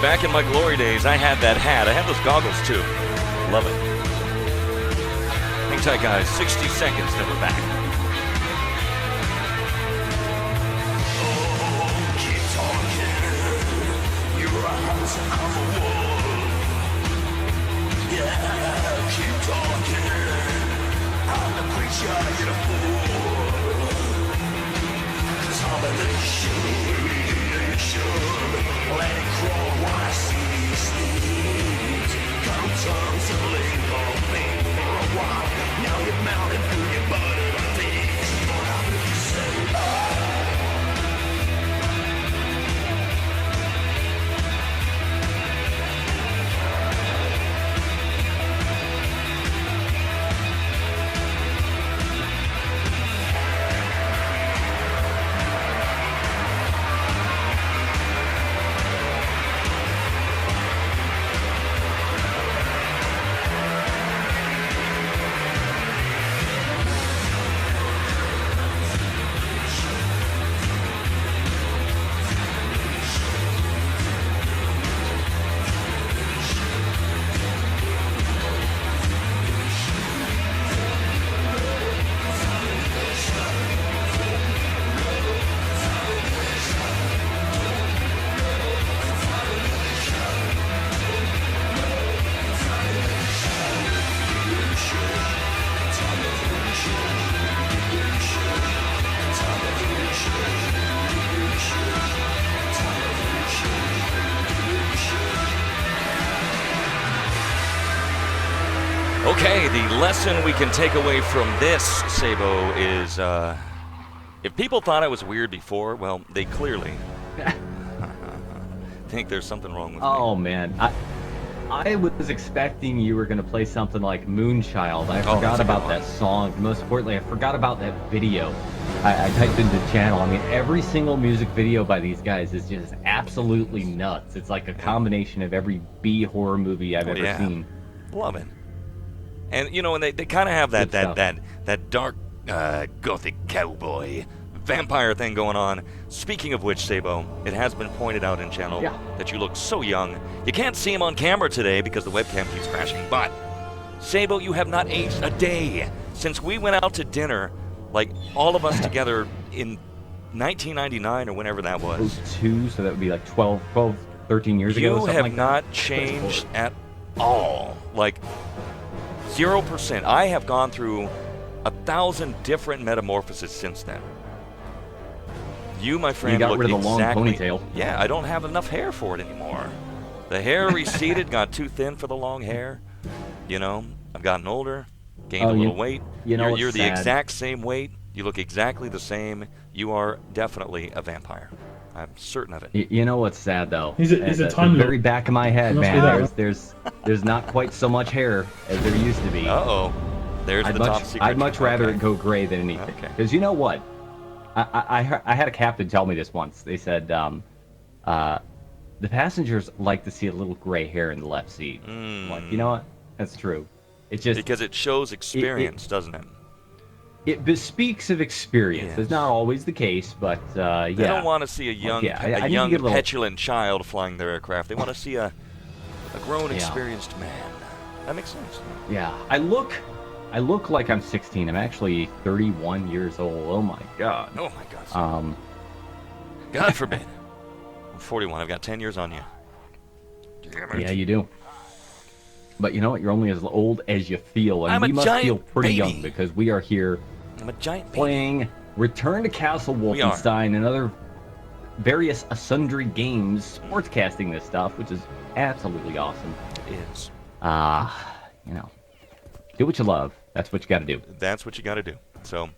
Back in my glory days, I had that hat. I had those goggles too. Love it. Hang tight, guys. 60 seconds, then we're back. Keep talking. You're a house and I'm a wall. Yeah, keep talking. I'm the preacher, you're the fool. Combination. Let it crawl while I see these sleeves. Come tongues and linger pain for a while. Now you're mounting through your butter things. What I'm gonna say, Okay, the lesson we can take away from this, Sabo, is if people thought I was weird before, well, they clearly think there's something wrong with me. Oh, man. I was expecting you were going to play something like Moonchild. I forgot about that song. Most importantly, I forgot about that video. I typed into the channel. I mean, every single music video by these guys is just absolutely nuts. It's like a combination of every B horror movie I've ever seen. Love it. And, you know, and they kind of have that dark gothic cowboy vampire thing going on. Speaking of which, Sabo, it has been pointed out in channel that you look so young. You can't see him on camera today because the webcam keeps crashing, but Sabo, you have not aged a day since we went out to dinner, like all of us together in 1999 or whenever that was. 02, so that would be like 12, 13 years ago. You have not changed at all. Like 0%. I have gone through 1,000 different metamorphoses since then. You, my friend, you got look rid of the long exactly. ponytail. Yeah, I don't have enough hair for it anymore. The hair receded, got too thin for the long hair. You know, I've gotten older, gained a little weight. You're the exact same weight. You look exactly the same. You are definitely a vampire. I'm certain of it. You know what's sad though? He's a time the very back of my head, man. That. There's not quite so much hair as there used to be. Uh-oh. There's the top secret. I'd much rather it go gray than anything. Because you know what? I had a captain tell me this once. They said the passengers like to see a little gray hair in the left seat. I'm like, you know what? That's true. It's just because it shows experience, doesn't it? It bespeaks of experience. Yes. It's not always the case, but They don't want to see a young, petulant child flying their aircraft. They want to see a grown, experienced man. That makes sense. Yeah, I look like I'm 16. I'm actually 31 years old. Oh my god. Oh my God. God forbid. I'm 41. I've got 10 years on you. Damn it. Yeah, you do. But you know what? You're only as old as you feel, and I'm a we must giant feel pretty baby. young because we are here I'm a giant baby. playing Return to Castle We are. Wolfenstein and other various sundry games, sportscasting this stuff, which is absolutely awesome. It is. You know, do what you love. That's what you got to do. That's what you got to do. So,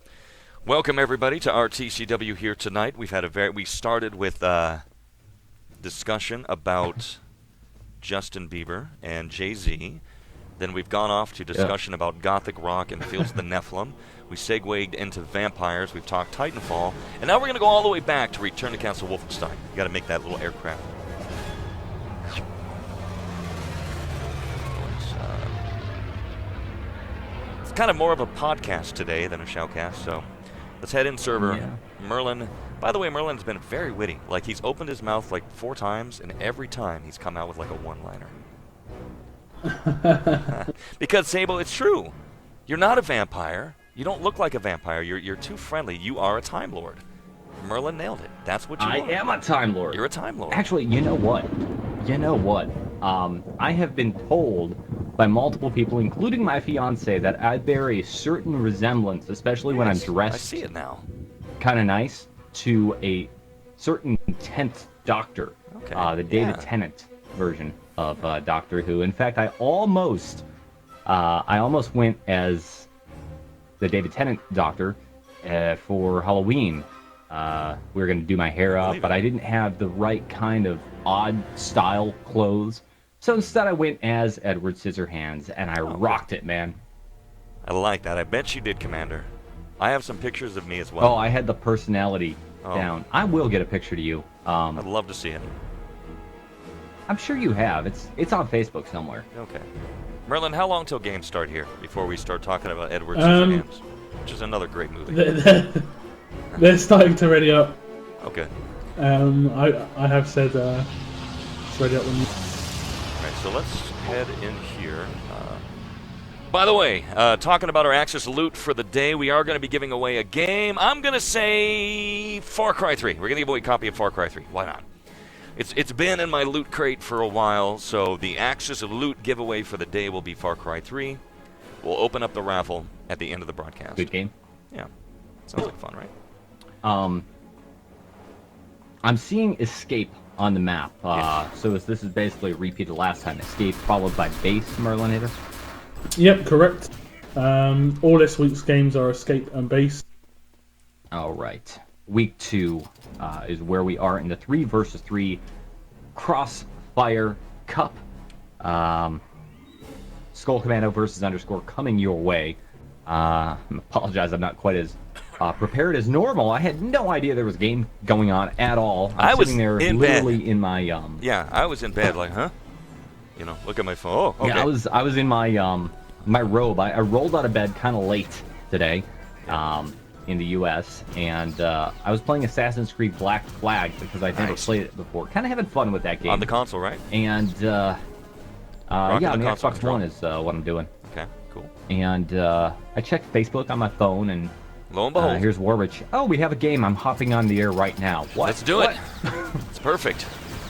welcome everybody to RTCW here tonight. We've had we started with discussion about Justin Bieber and Jay-Z. Then we've gone off to discussion about Gothic Rock and Fields of the Nephilim. We segued into vampires. We've talked Titanfall. And now we're going to go all the way back to Return to Castle Wolfenstein. You got to make that little aircraft. It's kind of more of a podcast today than a shoutcast, so let's head in server. Yeah. Merlin. By the way, Merlin's been very witty. Like, he's opened his mouth like 4 times, and every time he's come out with like a one-liner. Because, Sable, it's true. You're not a vampire. You don't look like a vampire. You're too friendly. You are a Time Lord. Merlin nailed it. That's what you I are. am a Time Lord. You're a Time Lord. Actually, you know what? I have been told by multiple people, including my fiance, that I bear a certain resemblance, especially when I'm Yes, dressed I see it now. kind of nice, to a certain 10th Doctor, Okay. the David Yeah. Tennant version of Doctor Who. In fact, I almost went as the David Tennant Doctor for Halloween. We were going to do my hair up, Believe but it. I didn't have the right kind of odd style clothes. So instead I went as Edward Scissorhands, and I rocked it, man. I like that. I bet you did, Commander. I have some pictures of me as well. Oh, I had the personality down. I will get a picture to you. I'd love to see it. I'm sure you have. It's on Facebook somewhere. Okay. Merlin, how long till games start here before we start talking about Edward Scissorhands? Which is another great movie. They're starting to ready up. Okay. I have said it's ready up when you. Alright, so let's head in here. By the way, talking about our Axis loot for the day, we are going to be giving away a game. I'm going to say Far Cry 3. We're going to give away a copy of Far Cry 3. Why not? It's been in my loot crate for a while, so the Axis loot giveaway for the day will be Far Cry 3. We'll open up the raffle at the end of the broadcast. Good game. Yeah. Sounds like fun, right? I'm seeing Escape on the map. So this is basically a repeat of last time. Escape followed by Base, Merlinator. Yep, correct. All this week's games are Escape and Base. All right. Week 2 is where we are in the 3 versus 3 Crossfire Cup. Skull Commando versus _ coming your way. I apologize, I'm not quite as prepared as normal. I had no idea there was a game going on at all. I was sitting there in literally bed. in my Yeah, I was in bed like, huh? You know, look at my phone. Oh, okay. Yeah, I was in my my robe. I rolled out of bed kind of late today, in the U.S. and I was playing Assassin's Creed Black Flag because I'd never Nice. played it before. Kind of having fun with that game. On the console, right? And yeah, Rocking on the the console Xbox controller. One is what I'm doing. Okay, cool. And I checked Facebook on my phone, and Lo and behold, here's Warwich. Oh, we have a game. I'm hopping on the air right now. What? let's do it. It's perfect.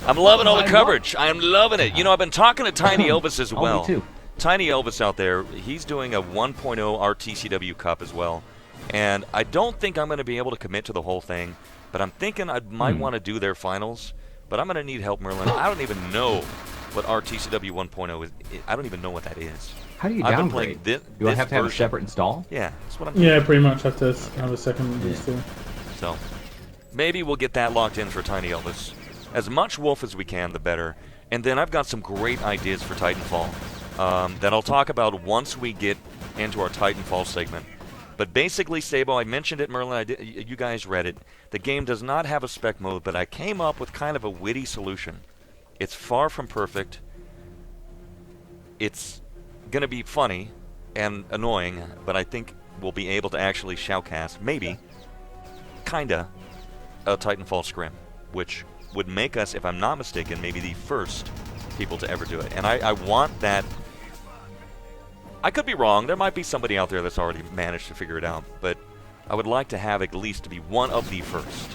I'm loving all the I coverage. I'm loving it. You know, I've been talking to Tiny Elvis as Oh, me well. too. Tiny Elvis out there, he's doing a 1.0 RTCW Cup as well. And I don't think I'm going to be able to commit to the whole thing, but I'm thinking I might want to do their finals. But I'm going to need help, Merlin. I don't even know what RTCW 1.0 is. I don't even know what that is. How do you I've been downgrade? playing Do I this have to have a version. separate install? Yeah, that's what I'm Yeah, pretty much have to have a second Yeah. install. So maybe we'll get that locked in for Tiny Elvis. As much Wolf as we can, the better. And then I've got some great ideas for Titanfall that I'll talk about once we get into our Titanfall segment. But basically, Sabo, I mentioned it, Merlin, you guys read it. The game does not have a spec mode, but I came up with kind of a witty solution. It's far from perfect. It's going to be funny and annoying, but I think we'll be able to actually shoutcast, maybe, kinda, a Titanfall scrim, which would make us, if I'm not mistaken, maybe the first people to ever do it. And I want that I could be wrong. There might be somebody out there that's already managed to figure it out, but I would like to have at least be one of the first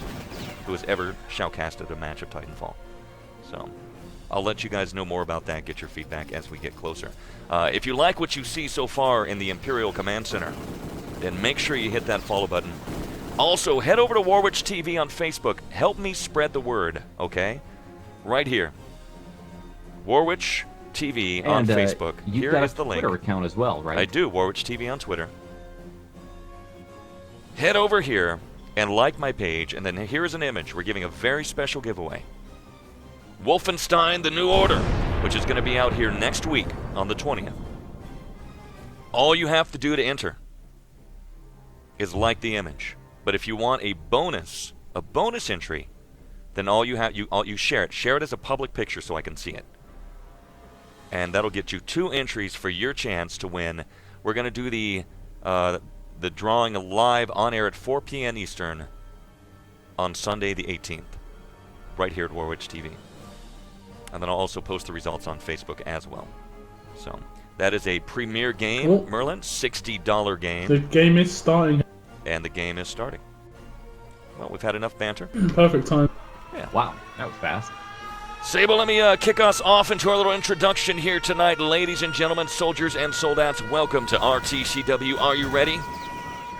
who has ever shoutcasted a match of Titanfall. So I'll let you guys know more about that, get your feedback as we get closer. If you like what you see so far in the Imperial Command Center, then make sure you hit that follow button. Also, head over to Warwitch TV on Facebook. Help me spread the word, okay? Right here. Warwitch TV on Facebook. Here is the link. Twitter account as well, right? I do, Warwitch TV on Twitter. Head over here and like my page, and then here's an image. We're giving a very special giveaway. Wolfenstein: The New Order, which is going to be out here next week on the 20th. All you have to do to enter is like the image. But if you want a bonus entry, then all you share it. Share it as a public picture so I can see it. And that'll get you 2 entries for your chance to win. We're going to do the drawing live on air at 4 p.m. Eastern on Sunday the 18th, right here at Warwitch TV. And then I'll also post the results on Facebook as well. So that is a premier game, Merlin, $60 game. The game is starting. And the game is starting. Well, we've had enough banter. Perfect time. Yeah. Wow, that was fast. Sable, let me kick us off into our little introduction here tonight. Ladies and gentlemen, soldiers and soldats, welcome to RTCW. Are you ready?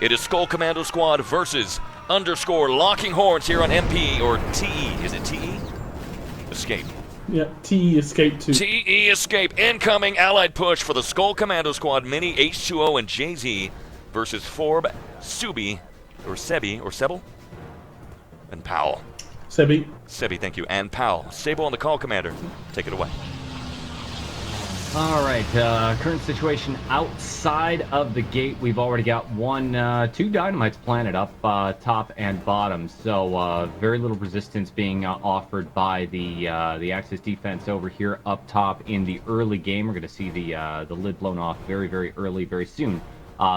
It is Skull Commando Squad versus _ Locking Horns here on MP, or TE. Is it TE? Escape. Yeah, TE Escape 2. TE Escape. Incoming allied push for the Skull Commando Squad, Mini, H2O, and JZ versus Forb, Subi, or Sebi, or Sebel, and Powell. Sebi, thank you. And Powell. Sable on the call, Commander. Take it away. All right, current situation outside of the gate. We've already got 2 dynamites planted up top and bottom. So very little resistance being offered by the Axis defense over here up top in the early game. We're going to see the lid blown off very, very early, very soon.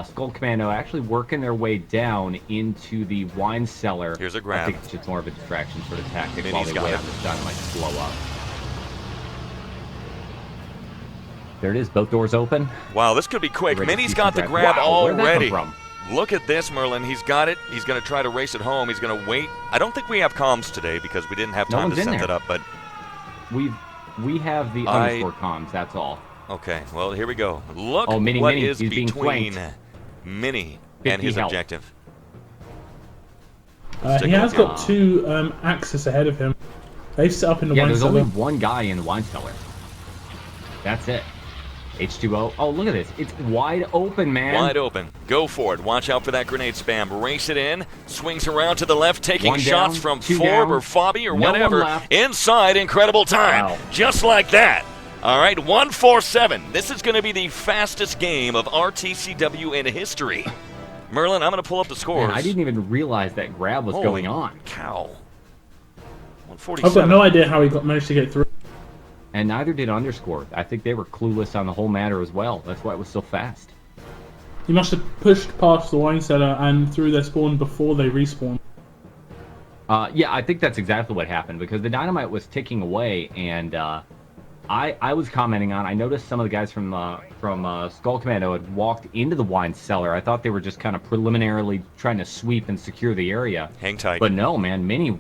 Skull Commando actually working their way down into the wine cellar. Here's a grab. I think it's just more of a distraction sort of tactic Mini's while they got wait it. on this dynamite to blow up. There it is, both doors open. Wow, this could be quick. Ready to Mini's see got some the grab. grab Wow, where'd that already. come Look at this, Merlin. He's got it. He's going to try to race it home. He's going to wait. I don't think we have comms today because we didn't have No time to one's in set there. that up, but We have the underscore comms, that's all. okay. Well, here we go. Look Mini, what Mini, is he's being between flanked. Mini and 50 his health. objective. he has got 2 Axis ahead of him. They've set up in the Yeah, wine there's cellar. only one guy in the wine cellar. That's it. H2O. Oh, look at this. It's wide open, man. Wide open. Go for it. Watch out for that grenade spam. Race it in. Swings around to the left, taking One shots down, from 2 Forb down. or Fobby or No one whatever. left. Inside, incredible time. Wow. Just like that. All right, 147. This is going to be the fastest game of RTCW in history. Merlin, I'm going to pull up the scores. Man, I didn't even realize that grab was going on. Cow. I've 147. got no idea how he managed to get through. And neither did underscore. I think they were clueless on the whole matter as well. That's why it was so fast. He must have pushed past the wine cellar and through their spawn before they respawned. Yeah, I think that's exactly what happened because the dynamite was ticking away, and I was commenting on. I noticed some of the guys from Skull Commando had walked into the wine cellar. I thought they were just kind of preliminarily trying to sweep and secure the area. Hang tight. But no, man, Mini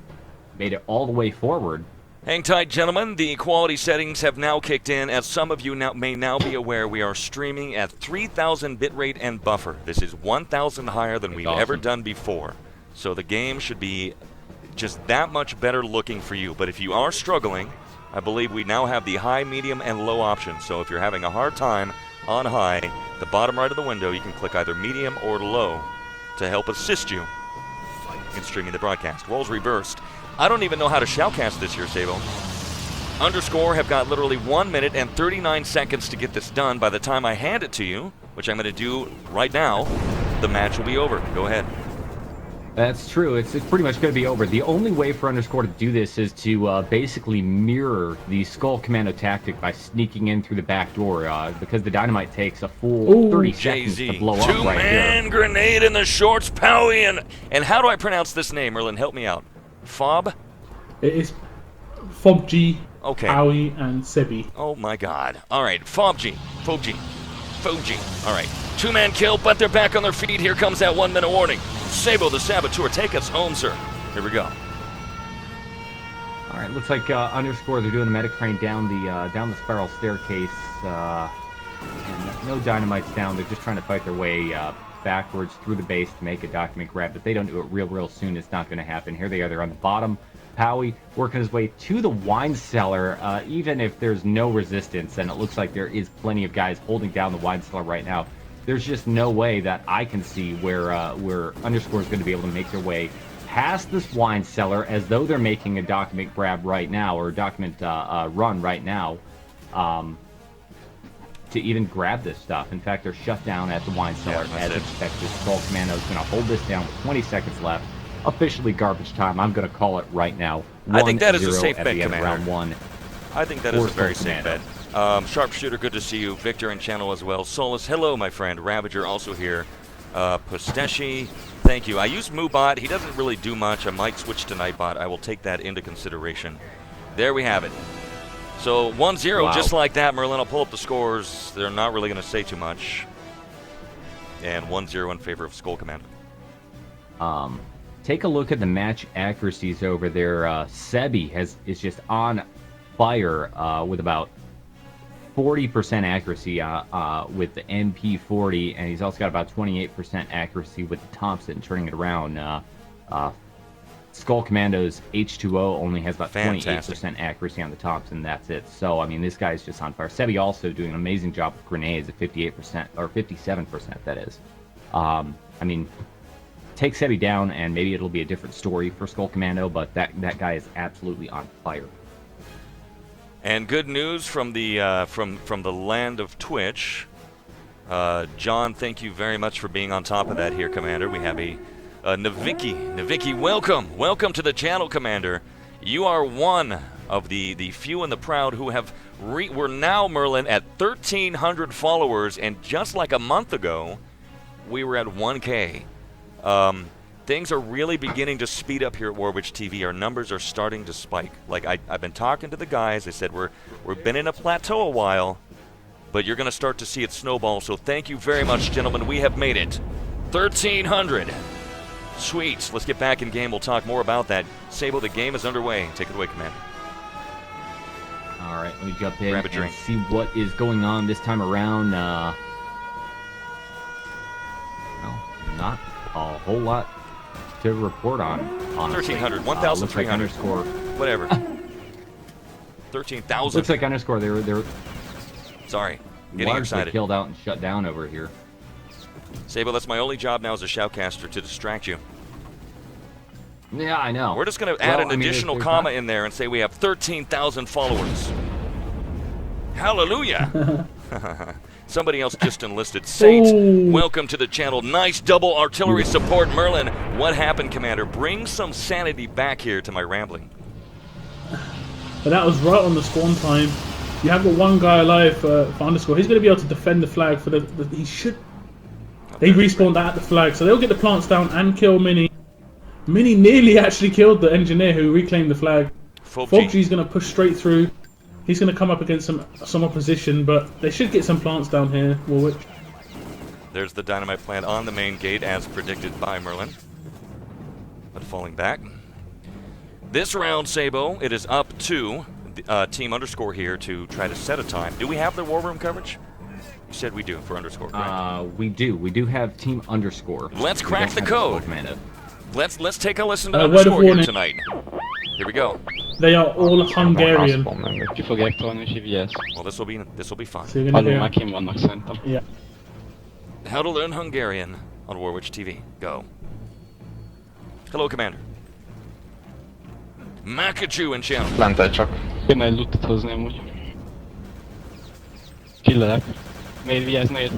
made it all the way forward. Hang tight, gentlemen. The quality settings have now kicked in. As some of you may now be aware, we are streaming at 3,000 bitrate and buffer. This is 1,000 higher than we've ever done before. So the game should be just that much better looking for you. But if you are struggling, I believe we now have the high, medium, and low options. So if you're having a hard time on high, the bottom right of the window, you can click either medium or low to help assist you in streaming the broadcast. Roles reversed. I don't even know how to shoutcast this year, Sabo. Underscore have got literally 1 minute and 39 seconds to get this done. By the time I hand it to you, which I'm going to do right now, the match will be over. Go ahead. That's true. It's pretty much going to be over. The only way for underscore to do this is to basically mirror the Skull Commando tactic by sneaking in through the back door because the dynamite takes a full 30 seconds to JZ. blow up right Two-man here. grenade in the shorts, Powian. And how do I pronounce this name, Merlin? Help me out. Fob? It is Fob G, Okay. Howie, and Sebi. Oh my God. All right, Fob G. Fuji. All right. Two-man kill, but they're back on their feet. Here comes that 1 minute warning. Sabo the Saboteur, take us home, sir. Here we go. All right, looks like Underscore, they're doing the medic train down the spiral staircase. And no dynamite's down. They're just trying to fight their way backwards through the base to make a document grab. If they don't do it real soon, it's not going to happen. Here they are. They're on the bottom. Powie working his way to the wine cellar. Even if there's no resistance, and it looks like there is plenty of guys holding down the wine cellar right now, there's just no way that I can see where Underscore is going to be able to make their way past this wine cellar as though they're making a document grab right now, or a document run right now, to even grab this stuff. In fact, they're shut down at the wine cellar as expected. Skull Commando is going to hold this down with 20 seconds left. Officially garbage time. I'm going to call it right now. I think that is a safe at bet, the end of Commander. round one. I think that is a very safe Commando. bet. Sharpshooter, good to see you. Victor in channel as well. Solus, hello, my friend. Ravager also here. Pusteshi, thank you. I use Moobot. He doesn't really do much. I might switch to Nightbot. I will take that into consideration. There we have it. So 1-0, Wow. just like that. Merlin, I'll pull up the scores. They're not really going to say too much. And 1-0 in favor of Skull Commando. Take a look at the match accuracies over there. Sebi is just on fire with about 40% accuracy with the MP40, and he's also got about 28% accuracy with the Thompson, turning it around. Skull Commando's H2O only has about Fantastic. 28% accuracy on the Thompson. That's it. So, I mean, this guy's just on fire. Sebi also doing an amazing job with grenades at 58%, or 57%, that is. I mean, take Sebi down, and maybe it'll be a different story for Skull Commando, but that guy is absolutely on fire. And good news from the from the land of Twitch. John, thank you very much for being on top of that here, Commander. We have a Naviki. Naviki, welcome to the channel, Commander. You are one of the few and the proud who have we're now, Merlin, at 1,300 followers, and just like a month ago, we were at 1K. Things are really beginning to speed up here at Warwitch TV. Our numbers are starting to spike. Like I've been talking to the guys. They said we've been in a plateau a while, but you're going to start to see it snowball. So thank you very much, gentlemen. We have made it 1,300. Sweet. Let's get back in game. We'll talk more about that. Sabo, the game is underway. Take it away, Commander. All right, let me jump in Grab a and drink. see what is going on this time around. Well, not a whole lot to report on, honestly. 1,300, Looks like 1,300. Underscore. Whatever. 13,000. Looks like Underscore. They're Sorry. I'm getting largely excited. killed out and shut down over here. Sabo, that's my only job now as a shoutcaster, to distract you. Yeah, I know. We're just going to add an I mean, additional there's comma not- in there and say we have 13,000 followers. Hallelujah! Somebody else just enlisted. Saints, Ooh. welcome to the channel. Nice double artillery support, Merlin. What happened, Commander? Bring some sanity back here to my rambling. But that was right on the spawn time. You have got one guy alive for Underscore. He's going to be able to defend the flag for he should. They respawned at the flag, so they'll get the plants down and kill Mini. Mini nearly actually killed the engineer who reclaimed the flag. Foggy's going to push straight through. He's going to come up against some opposition, but they should get some plants down here, Warwick. There's the dynamite plant on the main gate as predicted by Merlin. But falling back. This round, Sabo, it is up to Team Underscore here to try to set a time. Do we have the war room coverage? You said we do for Underscore, correct? We do. We do have Team Underscore. Let's We crack don't the have code. Commando. Let's take a listen to word of Underscore here warning. tonight. Here we go. They are all Hungarian. Ki fogják tolni, és IVS. Well, this will be fun. So you're going to Alul már hear. kim vannak szerintem. Yeah. How to learn Hungarian on Warwitch TV. Go. Hello, Commander. Makachu in channel. Lent csak. Kéne egy lootot hozni amúgy. Killelek. Négy, vigyázz, négy.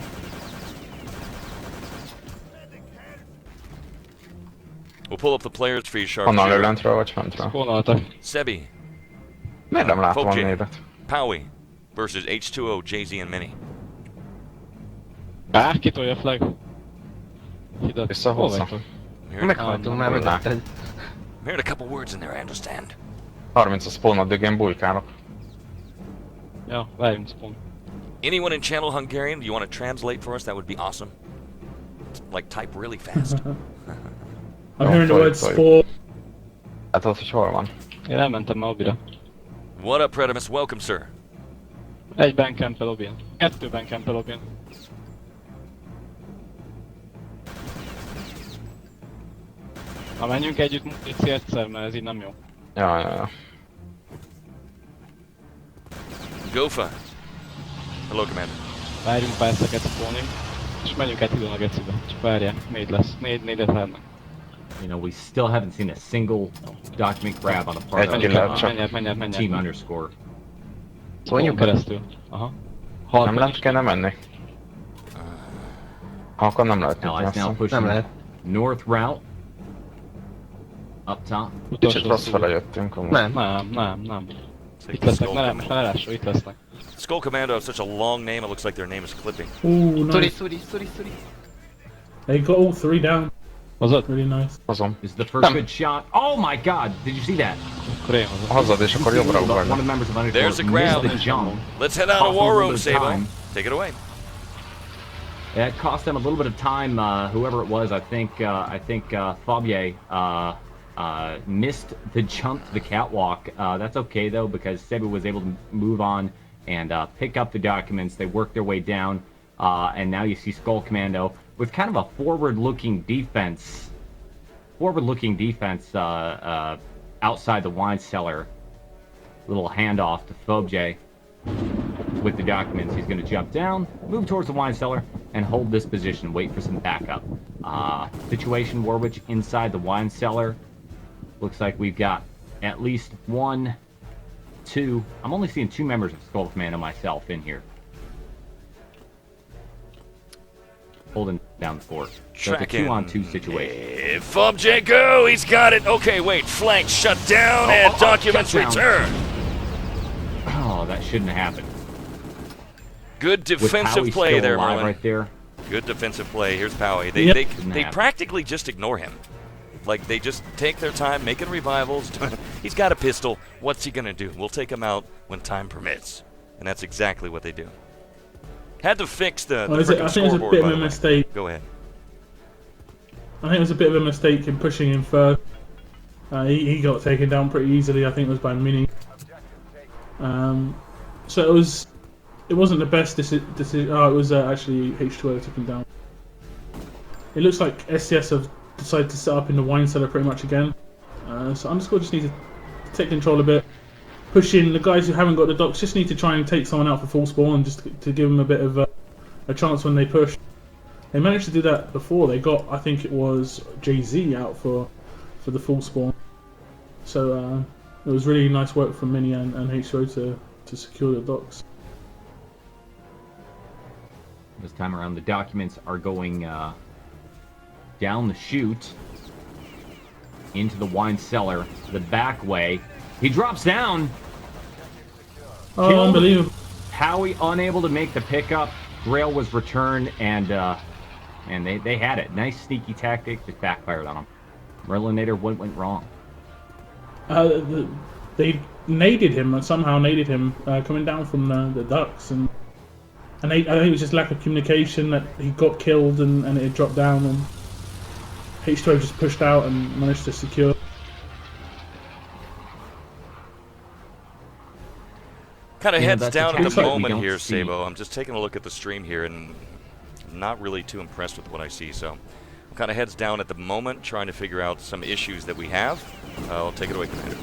We'll pull up the players for you, Honnan lő Sharpshooter. lentről vagy fentről? Spónoltak. Sebi, Miért nem látom a Foggy. névet? Powie versus H2O, Jay-Z and Mini. Á, kitolja a flag. Hidat. Visszahozza. Hol vagytok? I'm hearing, Meghajtunk, mert meglátom. I'm hearing a couple words in there, I understand. 30 a spawn, addig én bujkálok. Ja, várjunk spawn. Anyone in Channel Hungarian, do you want to translate for us? That would be awesome. Like, type really fast. I'm hearing the word sport. Hát az, hogy hol van? Én elmentem már lobbyra. What up, Predimus? Welcome, sir. Egyben campel lobbyn. Kettőben campel lobbyn. Ha menjünk együtt muníci egyszer, mert ez így nem jó. Ja. Gofa. Hello, Commander. Várjunk perceket spawning, és menjünk át időn a gecibe. Csak várjál, 4 lesz. 4-4-et várnak. You know, we still haven't seen a single document grab on the part of Menjünk. team underscore. Menjünk keresztül. Aha. Nem lehet kéne menni? Akkor nem lehet Now nyitni, it's now azt pushing hiszem. north route. Up top. Kicsit rossz fele jöttünk amúgy. Nem. Itt lesznek, ne lássó, itt lesznek. Skull Commando has such a long name, it looks like their name is clipping. Ooh, nice. Sorry. They got all 3 down. Hozod? Really nice. Hozom. This is the first good shot. Oh my god! Did you see that? Akkor én hozom. Hozod, és akkor jobbra One of ugornak. the members of There's underscore a grab. missed the jump. Let's head out of Cost War them a Room, little bit of Sabo. time. Take it away. It cost them a little bit of time. Whoever it was, I think Fabier missed the jump to the catwalk. That's okay though, because Seba was able to move on and pick up the documents. They worked their way down, and now you see Skull Commando with kind of a forward-looking defense. Outside the wine cellar. Little handoff to Phobje with the documents. He's going to jump down, move towards the wine cellar, and hold this position. Wait for some backup. Situation Warwich inside the wine cellar. Looks like we've got at least 1, 2. I'm only seeing 2 members of Skull Commando myself in here. Holding down the fort. So it's a 2-on-2 situation. Hey, Fubj, go! He's got it! Okay, wait. Flank shut down and documents shut down. returned. Oh, that shouldn't have happened. Good With defensive Howie play still there, alive Merlin. Good there. Good defensive play. Here's Powie. Yep. They practically just ignore him. Like, they just take their time making revivals. He's got a pistol. What's he gonna do? We'll take him out when time permits. And that's exactly what they do. Had to fix the I think it's a scoreboard, bit by of a the way. mistake. Go ahead. I think it was a bit of a mistake in pushing him first. He got taken down pretty easily. I think it was by Mini. So it wasn't the best decision. Oh, it was actually H2O that took him down. It looks like SCS have decided to set up in the wine cellar pretty much again. So underscore just needs to take control a bit. Push in the guys who haven't got the docks. Just need to try and take someone out for full spawn, just to give them a bit of a chance when they push. They managed to do that before. They got, I think it was Jay-Z out for the full spawn. So it was really nice work from Mini and H2O to secure the docks. This time around, the documents are going down the chute into the wine cellar, the back way. He drops down. Oh, Killed. unbelievable. Howie unable to make the pickup. Grail was returned, and they had it. Nice sneaky tactic, just backfired on him. Merlinator, what went wrong? They naded him, somehow naded him coming down from the ducks, and I think it was just lack of communication that he got killed and it had dropped down, and H2O just pushed out and managed to secure. Kind of Yeah, heads that's down a at the tactic we moment don't here, see. Sabo. I'm just taking a look at the stream here, and I'm not really too impressed with what I see. So, I'm kind of heads down at the moment, trying to figure out some issues that we have. I'll take it away, Commander.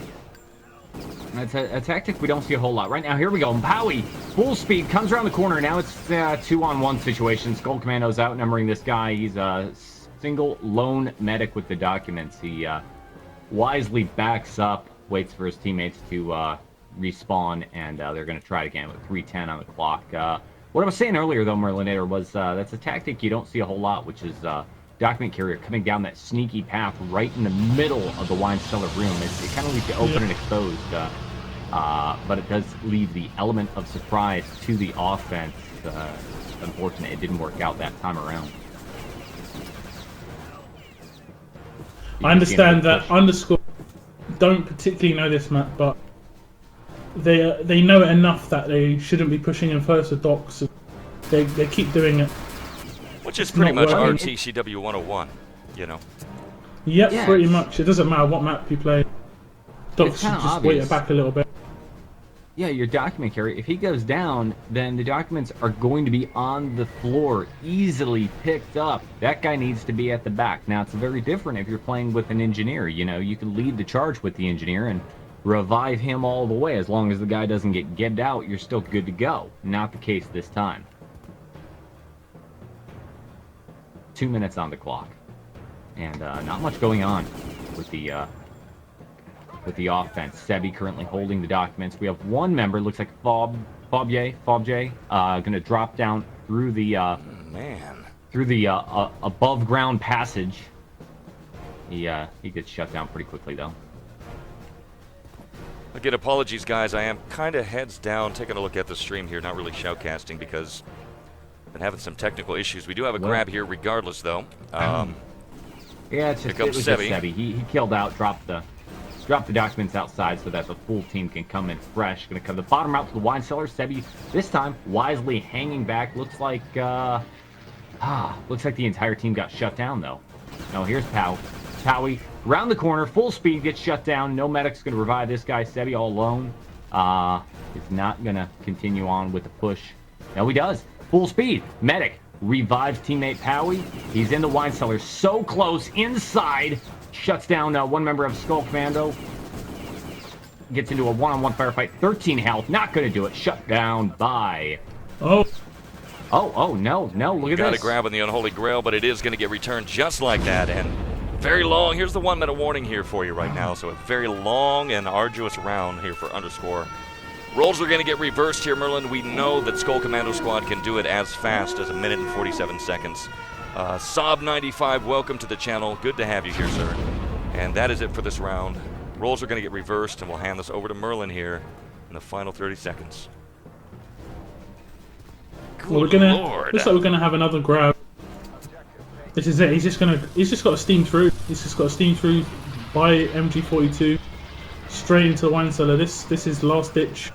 That's a tactic we don't see a whole lot. Right now, here we go. Powie, full speed, comes around the corner. Now it's a 2-on-1 situation. Skull Commando's outnumbering this guy. He's a single lone medic with the documents. He wisely backs up, waits for his teammates to respawn, and they're going to try it again with 3:10 on the clock. What I was saying earlier, though, Merlinator, was that's a tactic you don't see a whole lot, which is document carrier coming down that sneaky path right in the middle of the wine cellar room. It kind of leaves you open and exposed, but it does leave the element of surprise to the offense. Unfortunate it didn't work out that time around. I understand that underscore don't particularly know this map, but they know it enough that they shouldn't be pushing in first with docks. They keep doing it. Which is pretty not much working. RTCW 101, you know. Yep, Yeah, pretty it's- much. It doesn't matter what map you play. Docks It's should kinda just wait obvious. it back a little bit. Yeah, your document carrier, if he goes down, then the documents are going to be on the floor, easily picked up. That guy needs to be at the back. Now, it's very different if you're playing with an engineer. You know, you can lead the charge with the engineer and revive him all the way. As long as the guy doesn't get gebbed out, you're still good to go. Not the case this time. 2 minutes on the clock. And not much going on with the offense. Sebi currently holding the documents. We have one member, looks like Fobje, gonna drop down through the Man. above ground passage. He gets shut down pretty quickly though. Again, apologies, guys. I am kind of heads down taking a look at the stream here, not really shoutcasting because I've been having some technical issues. We do have a grab here regardless, though. Yeah, it's just, Here comes it was just Sebi. Sebi. He killed out, dropped the documents outside so that the full team can come in fresh. Gonna come the bottom route to the wine cellar. Sebi this time wisely hanging back. Looks like the entire team got shut down though. No, here's Powie around the corner, full speed, gets shut down. No medic's gonna revive this guy. Sebi all alone is not gonna continue on with the push. No, he does. Full speed. Medic revives teammate Powie. He's in the wine cellar, so close inside. Shuts down one member of Skull Commando. Gets into a one-on-one firefight. 13 health. Not going to do it. Shut down by... Oh, Oh, no. Look at Got this. to grab on the Unholy Grail, but it is going to get returned just like that. And very long. Here's the 1 minute warning here for you right now. So a very long and arduous round here for Underscore. Rolls are going to get reversed here, Merlin. We know that Skull Commando Squad can do it as fast as 1 minute and 47 seconds. Sob95, welcome to the channel. Good to have you here, sir. And that is it for this round. Rolls are going to get reversed, and we'll hand this over to Merlin here in the final 30 seconds. Good well, Lord. looks like we're gonna have another grab. This is it. He's just got to steam through. He's just got to steam through by MG42 straight into the wine cellar. This is last ditch.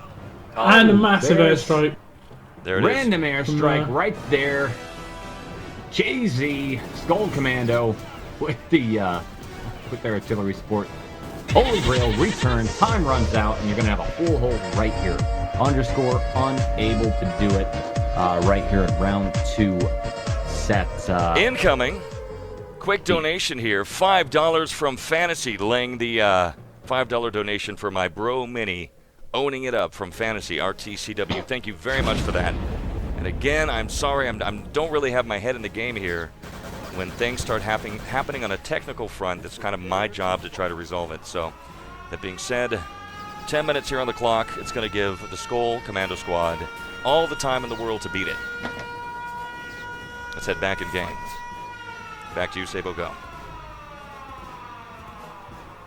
And a massive there's- airstrike. There it is. Random airstrike right there. JZ Skull Commando with their artillery support. Holy Grail return. Time runs out, and you're gonna have a full hold right here. Underscore unable to do it right here at round 2. Set. Incoming. Quick donation here. $5 from Fantasy, laying the $5 donation for my bro Mini, owning it up from Fantasy RTCW. Thank you very much for that. And again, I'm sorry, I don't really have my head in the game here. When things start happening on a technical front, it's kind of my job to try to resolve it. So, that being said, 10 minutes here on the clock. It's going to give the Skull Commando Squad all the time in the world to beat it. Let's head back in game. Back to you, Sabo, go.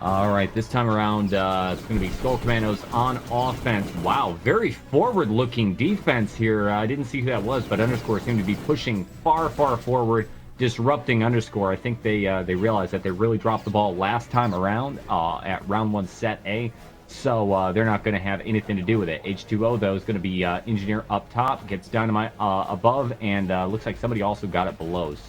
All right, this time around, it's going to be Skull Commandos on offense. Wow, very forward-looking defense here. I didn't see who that was, but Underscore seemed to be pushing far, far forward, disrupting Underscore. I think they realized that they really dropped the ball last time around at round 1 set A, so they're not going to have anything to do with it. H2O, though, is going to be Engineer up top, gets Dynamite above, and looks like somebody also got it below. So